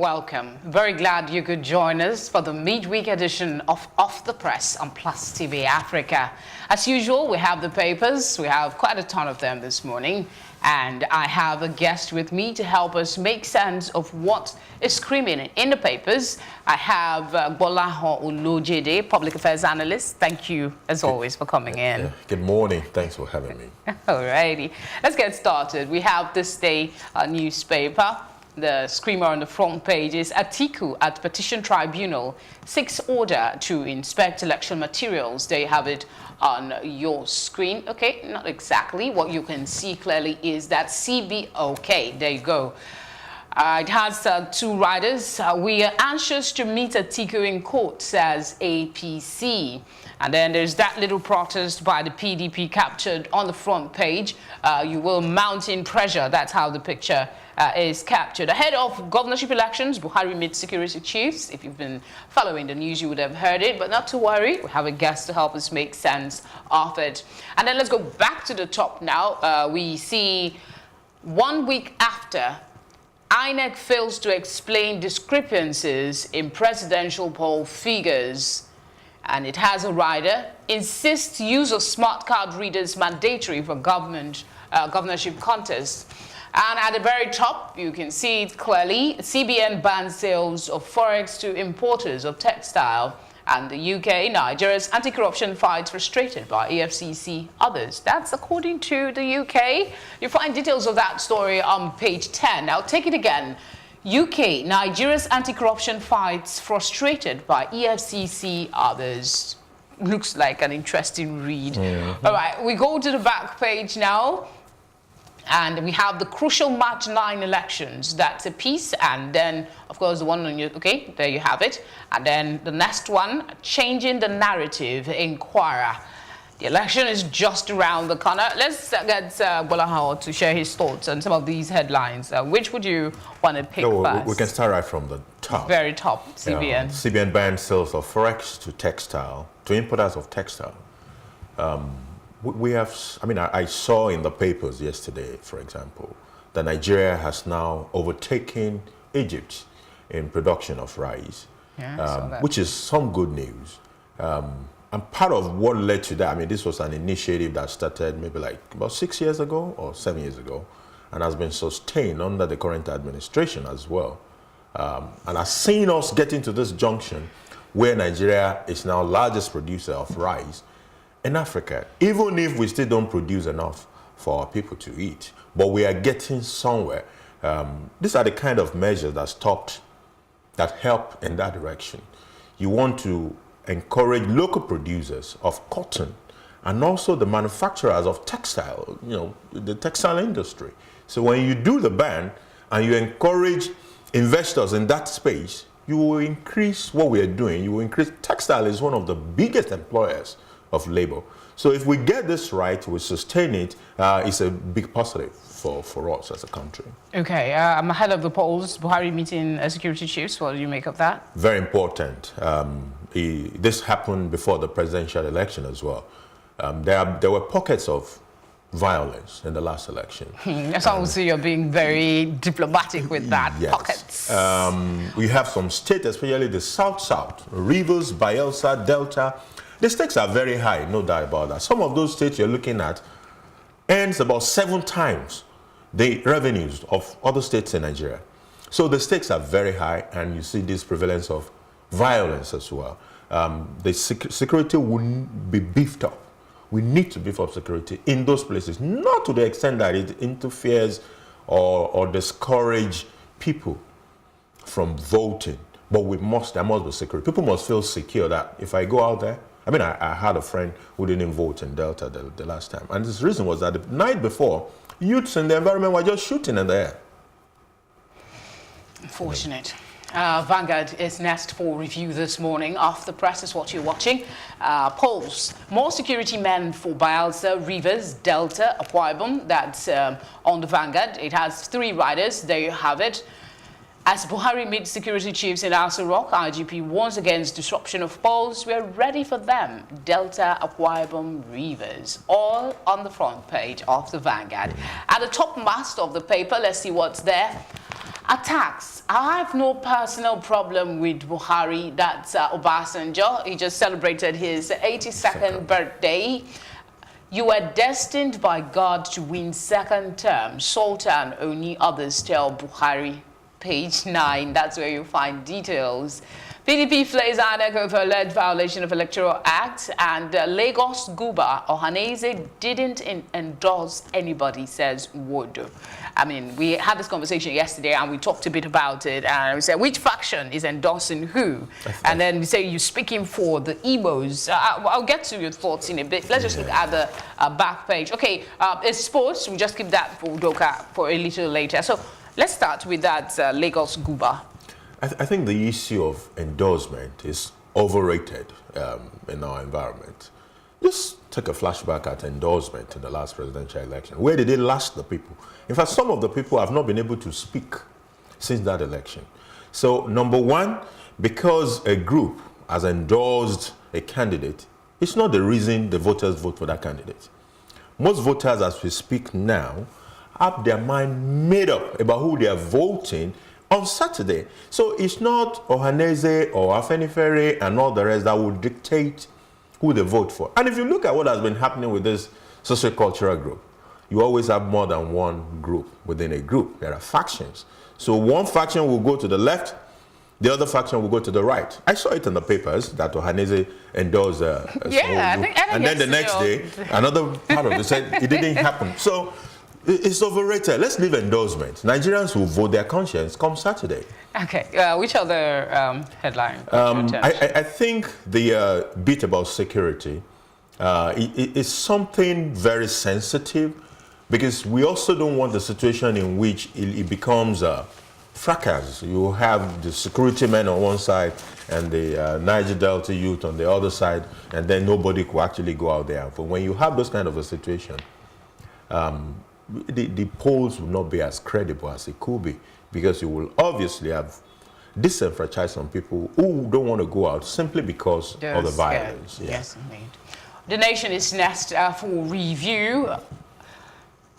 welcome. Very glad you could join us for the midweek edition of Off the Press on Plus TV Africa. As usual, we have the papers. We have quite a ton of them this morning. And I have a guest with me to help us make sense of what is screaming in the papers. I have Gbolahun Olojede, public affairs analyst. Thank you, as always, for coming in. Yeah. Good morning. Thanks for having me. Alrighty. Let's get started. We have this day newspaper. The screamer on the front page is Atiku at Petition Tribunal seeks order to inspect election materials. There you have it on your screen. Okay, not exactly. What you can see clearly is that CBOK. There you go. It has two riders. We are anxious to meet Atiku in court, says APC. And then there's that little protest by the PDP captured on the front page. You will mount in pressure. That's how the picture is captured. Ahead of governorship elections, Buhari meets security chiefs. If you've been following the news, you would have heard it, but not to worry. We have a guest to help us make sense of it. And then let's go back to the top now. We see 1 week after INEC fails to explain discrepancies in presidential poll figures. And it has a rider, insists use of smart card readers mandatory for governorship contests. And at the very top, you can see it clearly, CBN bans sales of forex to importers of textile. And the UK, Nigeria's anti-corruption fight frustrated by EFCC others. That's according to the UK. You find details of that story on page 10. Now take it again. UK, Nigeria's anti-corruption fights frustrated by EFCC others. Looks like an interesting read. Mm-hmm. All right, we go to the back page now. And we have the crucial March 9 elections. That's a piece. And then, of course, the one on your, okay, there you have it. And then the next one, changing the narrative, Inquirer. The election is just around the corner. Let's get Gbolahun to share his thoughts on some of these headlines. Which would you want to pick first? We can start right from the top. Very top, CBN. CBN bans sales of forex to textile, to importers of textile. We have, I saw in the papers yesterday, for example, that Nigeria has now overtaken Egypt in production of rice, which is some good news. And part of what led to that, this was an initiative that started maybe like about 6 years ago or 7 years ago, and has been sustained under the current administration as well. And has seen us getting to this junction where Nigeria is now largest producer of rice in Africa, even if we still don't produce enough for our people to eat. But we are getting somewhere. These are the kind of measures that help in that direction. You want to encourage local producers of cotton and also the manufacturers of textile, the textile industry. So when you do the ban and you encourage investors in that space, you will increase what we are doing. You will increase. Textile is one of the biggest employers of labor. So if we get this right, we sustain it, it's a big positive for us as a country. Okay, I'm ahead of the polls. Buhari meeting security chiefs. What do you make of that? Very important. This happened before the presidential election as well. There were pockets of violence in the last election. That's how we see you're being very diplomatic with that. Yes. Pockets. We have some states, especially the South, Rivers, Bayelsa, Delta. The stakes are very high, no doubt about that. Some of those states you're looking at earns about 7 times the revenues of other states in Nigeria. So the stakes are very high, and you see this prevalence of violence as well. The security will be beefed up. We need to beef up security in those places, not to the extent that it interferes or discourage people from voting, but there must be security. People must feel secure that if I go out there, I had a friend who didn't vote in Delta the last time. And this reason was that the night before, youths in the environment were just shooting in the air. Unfortunate. Vanguard is next for review this morning. Off the Press is what you're watching. Polls. More security men for Bayelsa, Rivers, Delta, Akwa Ibom. That's on the Vanguard. It has 3 riders. There you have it. As Buhari meets security chiefs in Aso Rock, IGP warns against disruption of polls. We're ready for them. Delta, Akwa Ibom, Rivers, all on the front page of the Vanguard. At the top mast of the paper, let's see what's there. Attacks. I have no personal problem with Buhari. That's Obasanjo. He just celebrated his 82nd birthday. You were destined by God to win second term. Sultan Oni, others tell Buhari. Page 9, that's where you find details. PDP flays INEC over alleged violation of Electoral Act, and Lagos Guba Ohaneze didn't endorse anybody, says Wood. I mean, we had this conversation yesterday and we talked a bit about it, and we said which faction is endorsing who, and then we say you're speaking for the Igbos. I'll get to your thoughts in a bit. Let's just look at the back page. Okay, it's sports. We just keep that for Udoka for a little later. So let's start with that Lagos Guba. I think the issue of endorsement is overrated in our environment. Just take a flashback at endorsement in the last presidential election. Where did it last the people? In fact, some of the people have not been able to speak since that election. So, number one, because a group has endorsed a candidate, it's not the reason the voters vote for that candidate. Most voters, as we speak now, have their mind made up about who they are voting on Saturday. So it's not Ohaneze or Afenifere and all the rest that will dictate who they vote for. And if you look at what has been happening with this socio-cultural group, you always have more than one group within a group. There are factions. So one faction will go to the left, the other faction will go to the right. I saw it in the papers that Ohaneze endorsed a yeah, small group. And then the next day, another part of it said it didn't happen. So it's overrated. Let's leave endorsement. Nigerians will vote their conscience come Saturday. Okay. Which other headline? I think the bit about security is something very sensitive, because we also don't want the situation in which it becomes a fracas. You have the security men on one side and the Niger Delta youth on the other side, and then nobody could actually go out there. But when you have those kind of a situation, the polls will not be as credible as it could be, because you will obviously have disenfranchised some people who don't want to go out simply because of the violence. Yeah. Yes, indeed. The Nation is next for review.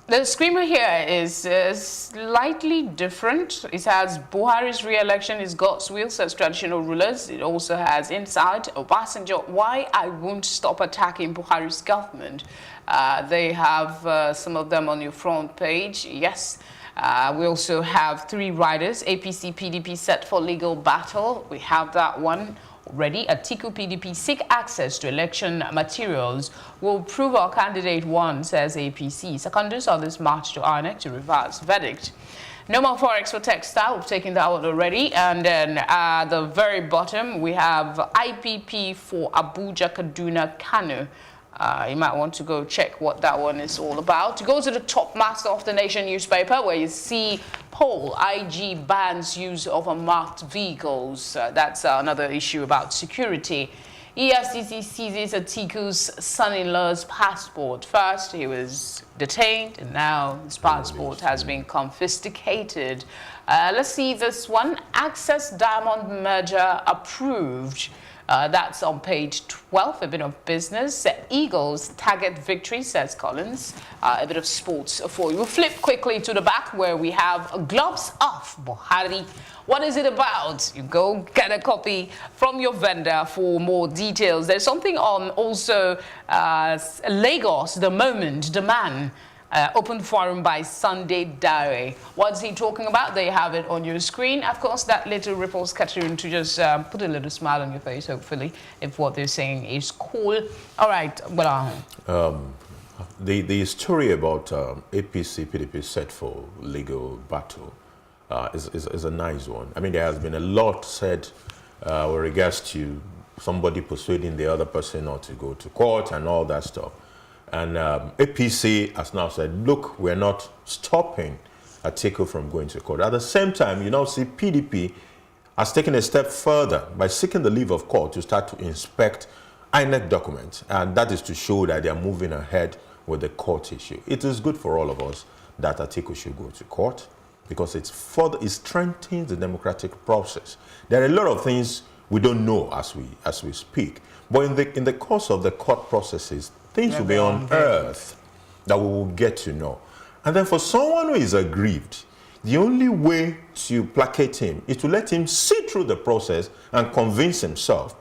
The screamer here is slightly different. It has Buhari's re-election is God's will, says traditional rulers. It also has inside Obasanjo, why I won't stop attacking Buhari's government. They have some of them on your front page. Yes. We also have 3 riders, APC, PDP set for legal battle. We have that one already. Atiku PDP seek access to election materials. Will prove our candidate won, says APC. Seconders of this march to INEC to reverse verdict. No more forex for textile. We've taken that out already. And then at the very bottom, we have IPP for Abuja, Kaduna, Kano. You might want to go check what that one is all about. Go to the top master of the Nation newspaper, where you see poll IG bans use of unmarked vehicles. That's another issue about security. EFCC seizes Atiku's son-in-law's passport. First, he was detained, and now his passport has been confiscated. Let's see this one. Access Diamond merger approved. That's on page 12, a bit of business. Eagles target victory, says Collins. A bit of sports for you. We'll flip quickly to the back, where we have gloves off Buhari. What is it about? You go get a copy from your vendor for more details. There's something on also Lagos, the moment, the man. Open forum by Sunday Diary. What's he talking about? They have it on your screen. Of course, that little ripple's cartoon to just put a little smile on your face, hopefully, if what they're saying is cool. All right, Gbolahun. The story about APC, PDP set for legal battle is a nice one. I mean, there has been a lot said with regards to somebody persuading the other person not to go to court and all that stuff. And APC has now said, look, we're not stopping Atiku from going to court. At the same time, you now see PDP has taken a step further by seeking the leave of court to start to inspect INEC documents. And that is to show that they are moving ahead with the court issue. It is good for all of us that Atiku should go to court, because it strengthens the democratic process. There are a lot of things we don't know as we speak. But in the course of the court processes, things will be unearthed that we will get to know. And then for someone who is aggrieved, The only way to placate him is to let him see through the process and convince himself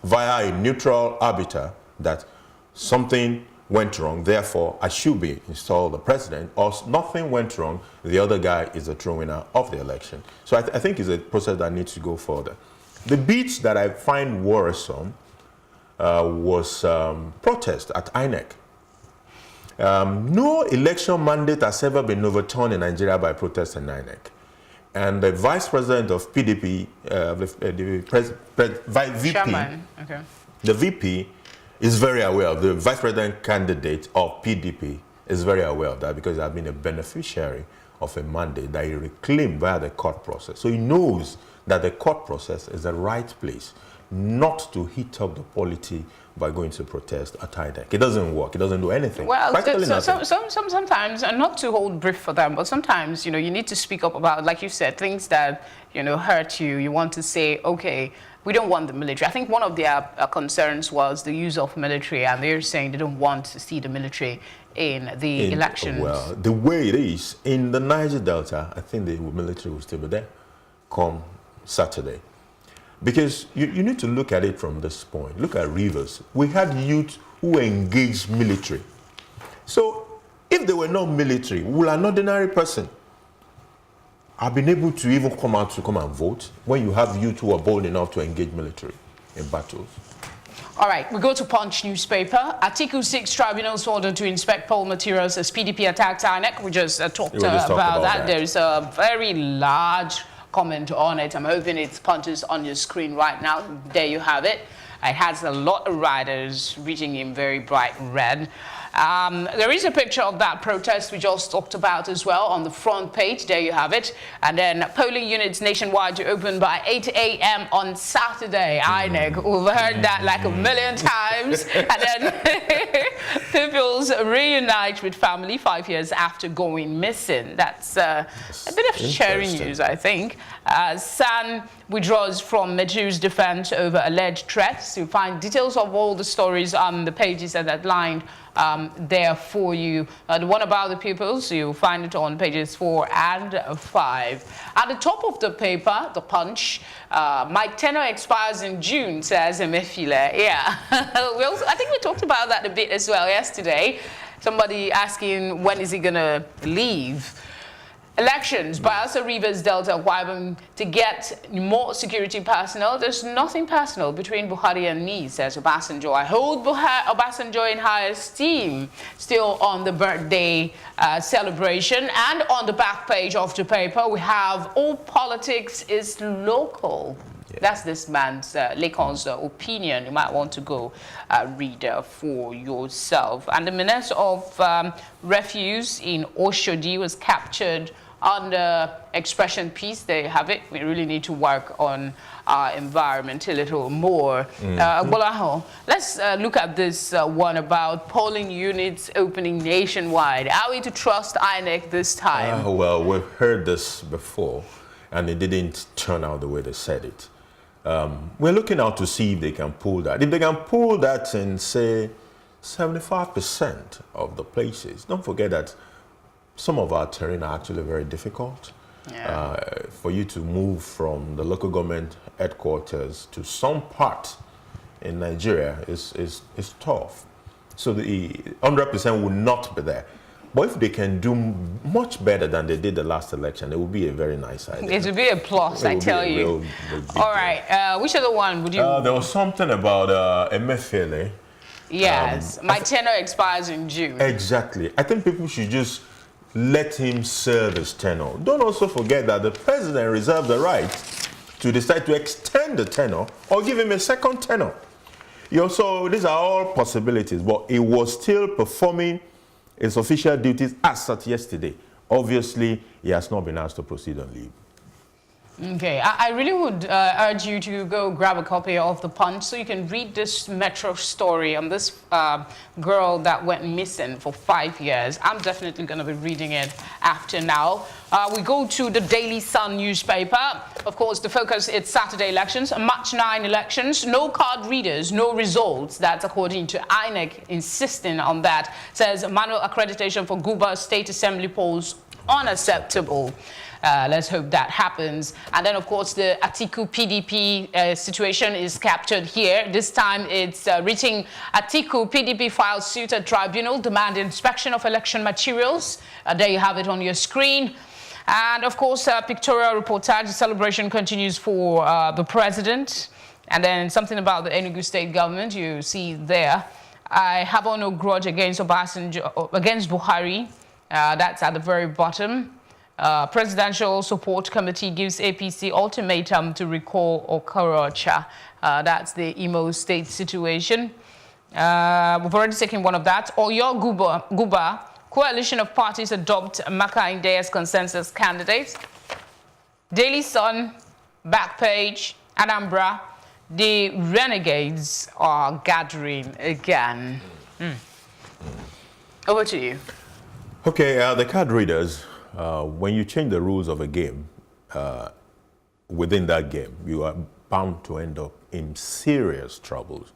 via a neutral arbiter that something went wrong, therefore I should be installed the president, or nothing went wrong, the other guy is the true winner of the election. So I think it's a process that needs to go further. The bit that I find worrisome was protest at INEC. No election mandate has ever been overturned in Nigeria by protest in INEC. And the vice president of PDP, the VP is very aware of, the vice president candidate of PDP is very aware of that because he has been a beneficiary of a mandate that he reclaimed via the court process. So he knows that the court process is the right place not to heat up the polity by going to protest at INEC. It doesn't work. It doesn't do anything. Well, sometimes, and not to hold brief for them, but sometimes, you know, you need to speak up about, like you said, things that, you know, hurt you. You want to say, okay, we don't want the military. I think one of their concerns was the use of military, and they're saying they don't want to see the military in the elections. Well, the way it is, in the Niger Delta, I think the military will still be there come Saturday. Because you need to look at it from this point. Look at Rivers. We had youth who engaged military. So if they were not military, will an ordinary person have been able to even come out to come and vote when you have youth who are bold enough to engage military in battles? All right, we go to Punch newspaper. Article 6 tribunals ordered to inspect poll materials as PDP attacks INEC. We just talked about that. There's a very large comment on it. I'm hoping it punches on your screen right now. There you have it. It has a lot of riders reading in very bright red. There is a picture of that protest we just talked about as well on the front page. There you have it. And then polling units nationwide to open by 8 a.m. on Saturday. INEC, we've heard that like a million times. And then pupils reunite with family 5 years after going missing. That's a bit of sharing news, I think. SAN withdraws from Madrid's defense over alleged threats. You'll find details of all the stories on the pages that are lined there for you. The one about the pupils, you'll find it on pages 4 and 5. At the top of the paper, the Punch, my tenure expires in June, says Emefiele. Yeah, I think we talked about that a bit as well yesterday. Somebody asking when is he going to leave. Elections, Bayelsa Rivers Delta Wyvern to get more security personnel. There's nothing personal between Buhari and me, says Obasanjo. I hold Obasanjo in high esteem. Still on the birthday celebration. And on the back page of the paper, we have all politics is local. Yeah. That's this man's, Lekon's opinion. You might want to go read for yourself. And the menace of refuse in Oshodi was captured under expression piece. There you have it. We really need to work on our environment a little more. Gbolahun, let's look at this one about polling units opening nationwide. Are we to trust INEC this time? Well, we've heard this before, and it didn't turn out the way they said it. We're looking out to see if they can pull that. If they can pull that in, say, 75% of the places, don't forget that some of our terrain are actually very difficult. Yeah. For you to move from the local government headquarters to some part in Nigeria is tough. So the 100% will not be there. But if they can do much better than they did the last election, it will be a very nice idea. It will be a plus, I tell you. All right, which other one would you... there was something about Emefiele. Yes, my tenure expires in June. Exactly. I think people should just let him serve his tenure. Don't also forget that the president reserves the right to decide to extend the tenure or give him a second tenure. So these are all possibilities, but he was still performing his official duties as such yesterday. Obviously, he has not been asked to proceed on leave. Okay, I really would urge you to go grab a copy of The Punch so you can read this Metro story on this girl that went missing for 5 years. I'm definitely going to be reading it after now. We go to the Daily Sun newspaper. Of course, the focus is Saturday elections, March 9 elections, no card readers, no results. That's according to INEC insisting on that. Says manual accreditation for Guba State Assembly polls unacceptable. Let's hope that happens. And then, of course, the Atiku PDP situation is captured here. This time it's reaching Atiku. PDP files suit at tribunal, demand inspection of election materials. There you have it on your screen. And, of course, pictorial reportage. The celebration continues for the president. And then something about the Enugu state government you see there. I have no grudge against Obasanjo, against Buhari. That's at the very bottom. Presidential Support Committee gives APC ultimatum to recall Okorocha. That's the Imo State situation. We've already taken one of that. Oyo Guba, coalition of parties adopt Maka Inde's consensus candidate. Daily Sun, back page, Anambra, the renegades are gathering again. Over to you. Okay, the card readers. When you change the rules of a game, within that game, you are bound to end up in serious troubles.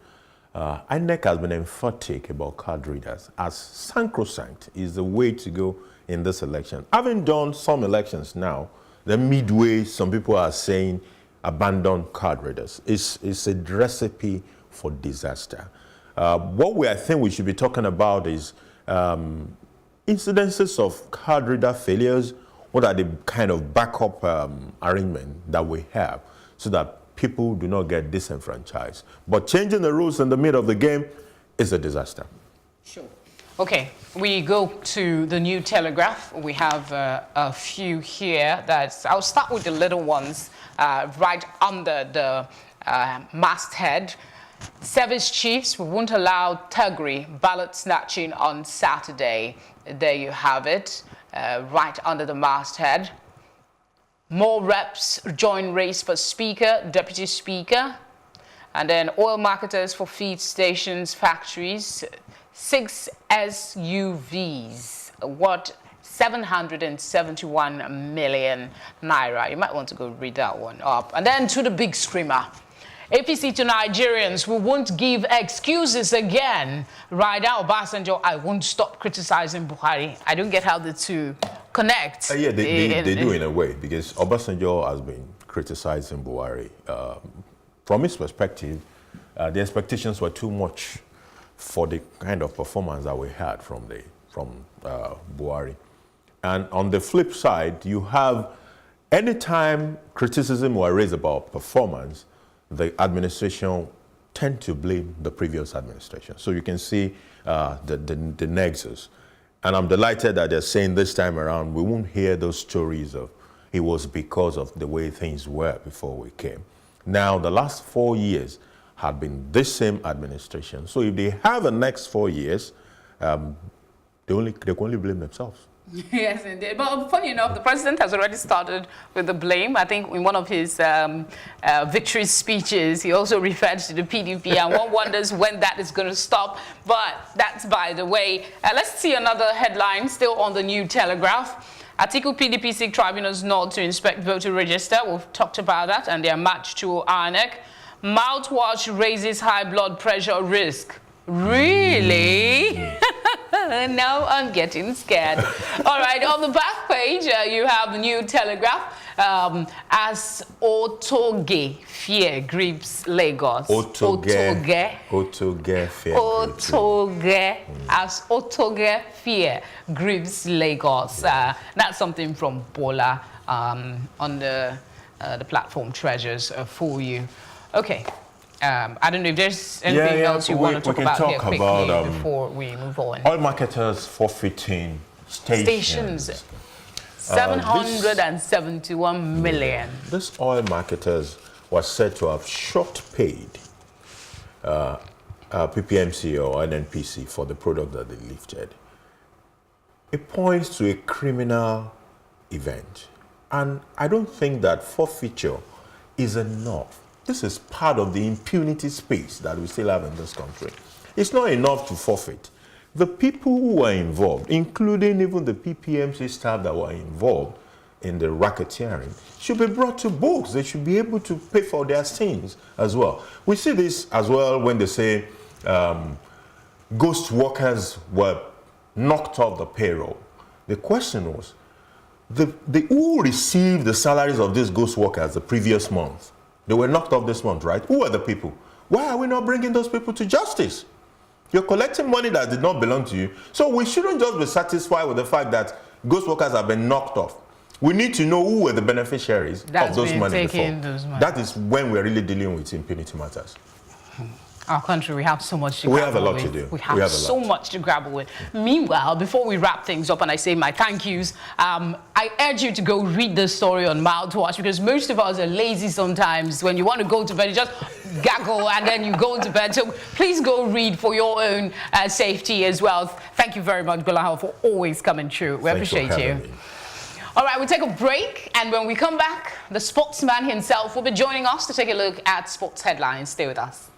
INEC has been emphatic about card readers as sacrosanct is the way to go in this election. Having done some elections now, the midway, some people are saying abandon card readers. It's a recipe for disaster. What I think we should be talking about is incidences of card reader failures. What are the kind of backup arrangement that we have so that people do not get disenfranchised? But changing the rules in the middle of the game is a disaster. Sure. Okay, we go to the New Telegraph. We have a few here. I'll start with the little ones right under the masthead. Service chiefs won't allow thuggery, ballot snatching on Saturday. There you have it, right under the masthead. More reps join race for speaker, deputy speaker. And then oil marketers for feed stations, factories. 6 SUVs, what? 771 million naira. You might want to go read that one up. And then to the big screamer. APC to Nigerians, we won't give excuses again. Right now, Obasanjo, I won't stop criticizing Buhari. I don't get how the two connect. Yeah, they do in a way, because Obasanjo has been criticizing Buhari. From his perspective, the expectations were too much for the kind of performance that we had from Buhari. And on the flip side, you have anytime criticism were raised about performance, the administration tend to blame the previous administration. So you can see the nexus. And I'm delighted that they're saying this time around, we won't hear those stories of it was because of the way things were before we came. Now, the last 4 years have been this same administration. So if they have the next 4 years, they can only blame themselves. Yes, indeed. But funny enough, the president has already started with the blame. I think in one of his victory speeches, he also referred to the PDP, and one wonders when that is going to stop. But that's by the way. Let's see another headline still on the New Telegraph. Atiku PDP seek tribunals nod to inspect voter register. We've talked about that, and their match to INEC. Mouthwash raises high blood pressure risk. Really? Now I'm getting scared. All right, on the back page, you have the New Telegraph. As Otoge fear grips Lagos. Otoge fear. Otoge. As Otoge fear grips Lagos. That's something from Bola on the platform treasures for you. Okay. I don't know if there's anything else you want to talk about here quickly before we move on. Oil marketers forfeiting stations. 771 million. These oil marketers were said to have short paid PPMC or NNPC for the product that they lifted. It points to a criminal event. And I don't think that forfeiture is enough. This is part of the impunity space that we still have in this country. It's not enough to forfeit. The people who were involved, including even the PPMC staff that were involved in the racketeering, should be brought to books. They should be able to pay for their sins as well. We see this as well when they say ghost workers were knocked off the payroll. The question was, who received the salaries of these ghost workers the previous month? They were knocked off this month, right? Who are the people? Why are we not bringing those people to justice? You're collecting money that did not belong to you. So we shouldn't just be satisfied with the fact that ghost workers have been knocked off. We need to know who were the beneficiaries of those money before. That is when we're really dealing with impunity matters. Our country, we have so much to grapple with. We have a lot to do. We have so much to grapple with. Meanwhile, before we wrap things up and I say my thank yous, I urge you to go read the story on Mouthwash, because most of us are lazy sometimes. When you want to go to bed, you just gaggle and then you go to bed. So please go read for your own safety as well. Thank you very much, Gbolahun, for always coming through. We appreciate you. All right, we'll take a break, and when we come back, the sportsman himself will be joining us to take a look at sports headlines. Stay with us.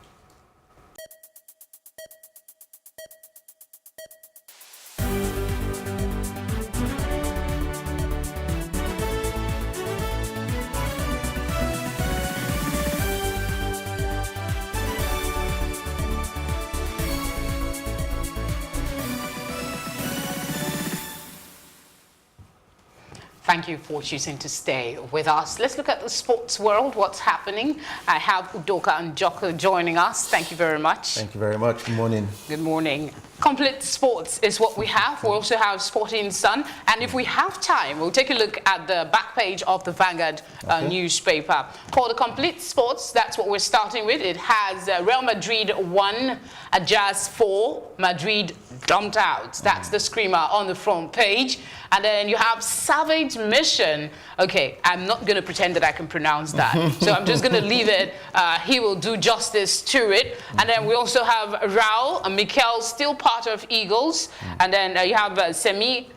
Thank you for choosing to stay with us. Let's look at the sports world, what's happening. I have Udoka and Joko joining us. Thank you very much. Thank you very much. Good morning. Good morning. Complete sports is what we have. We also have Sporting Sun. And if we have time, we'll take a look at the back page of the Vanguard newspaper. For the complete sports, that's what we're starting with. It has Real Madrid 1, Ajax 4, Madrid dumped out. That's the screamer on the front page. And then you have Savage Mission. Okay, I'm not going to pretend that I can pronounce that. So I'm just going to leave it. He will do justice to it. And then we also have Raul and Mikel, still part of Eagles. And then you have Semi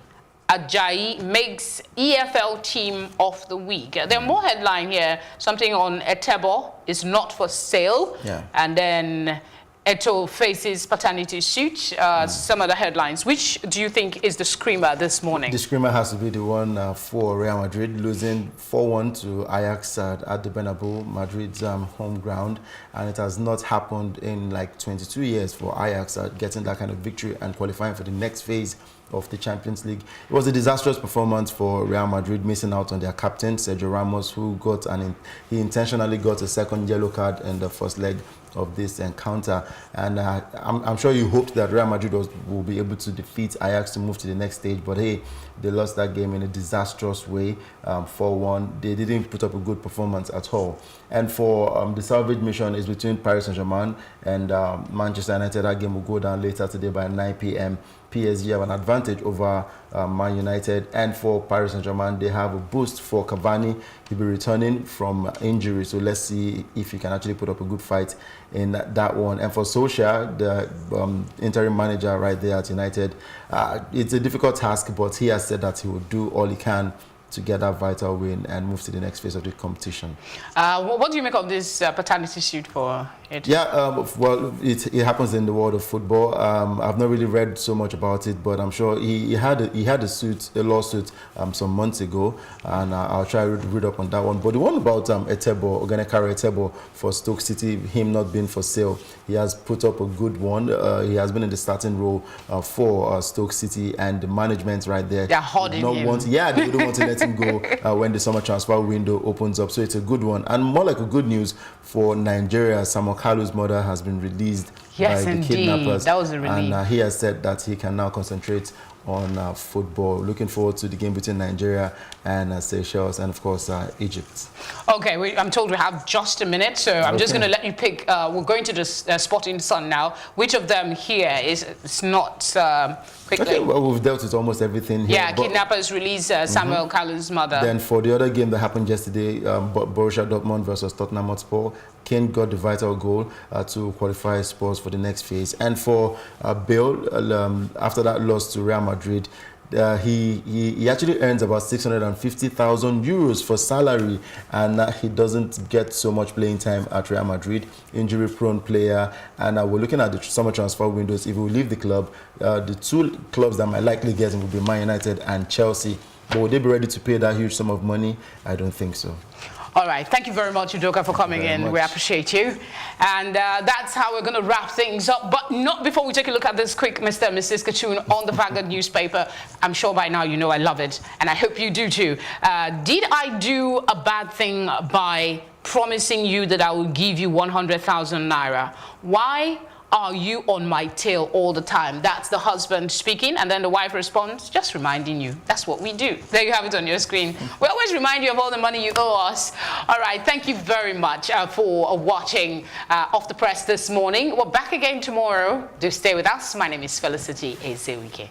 Ajayi makes EFL Team of the Week. There are more headline here. Something on Etebo is not for sale. Yeah. And then Eto faces paternity suit. Some other headlines. Which do you think is the screamer this morning? The screamer has to be the one for Real Madrid, losing 4-1 to Ajax at the Bernabeu, Madrid's home ground. And it has not happened in like 22 years for Ajax getting that kind of victory and qualifying for the next phase of the Champions League. It was a disastrous performance for Real Madrid, missing out on their captain, Sergio Ramos, who he intentionally got a second yellow card in the first leg of this encounter. And I'm sure you hoped that Real Madrid will be able to defeat Ajax to move to the next stage. But hey, they lost that game in a disastrous way, 4-1. They didn't put up a good performance at all. And for the salvage mission is between Paris Saint-Germain and Manchester United. That game will go down later today by 9 p.m. PSG have an advantage over Man United, and for Paris Saint-Germain, they have a boost for Cavani. He'll be returning from injury, so let's see if he can actually put up a good fight in that one. And for Solskjaer, the interim manager right there at United, it's a difficult task, but he has said that he will do all he can to get that vital win and move to the next phase of the competition. What do you make of this paternity suit for it? Yeah, well, it happens in the world of football. I've not really read so much about it, but I'm sure he had a lawsuit some months ago, and I'll try to read up on that one. But the one about Etebo, Oganekare Etebo for Stoke City, him not being for sale, he has put up a good one. He has been in the starting role for Stoke City, and the management right there, they're holding him. They wouldn't want to let him go when the summer transfer window opens up. So it's a good one, and more like a good news for Nigeria. Samuel Kalu's mother has been released by the kidnappers. That was a relief. And he has said that he can now concentrate on football. Looking forward to the game between Nigeria and Seychelles, and of course Egypt. Okay, I'm told we have just a minute, so I'm just going to let you pick. We're going to the Sporting Sun now. Which of them here is not quickly? Okay, well, we've dealt with almost everything here. Yeah, kidnappers release Samuel Kalu's mother. Then for the other game that happened yesterday, Borussia Dortmund versus Tottenham Hotspur, Kane got the vital goal to qualify Spurs for the next phase. And for Bale, after that loss to Real Madrid, he actually earns about 650,000 euros for salary, and he doesn't get so much playing time at Real Madrid. Injury-prone player, and we're looking at the summer transfer windows. If he will leave the club, the two clubs that might likely get him will be Man United and Chelsea. But would they be ready to pay that huge sum of money? I don't think so. All right. Thank you very much, Udoka, for coming in. We appreciate you. And that's how we're going to wrap things up. But not before we take a look at this quick Mr. and Mrs. Cartoon on the Vanguard newspaper. I'm sure by now you know I love it. And I hope you do too. Did I do a bad thing by promising you that I will give you 100,000 naira? Why are you on my tail all the time? That's the husband speaking, and then the wife responds, just reminding you. That's what we do. There you have it on your screen. We always remind you of all the money you owe us. All right, thank you very much for watching Off the Press this morning. We're back again tomorrow. Do stay with us. My name is Felicity Ezewuike.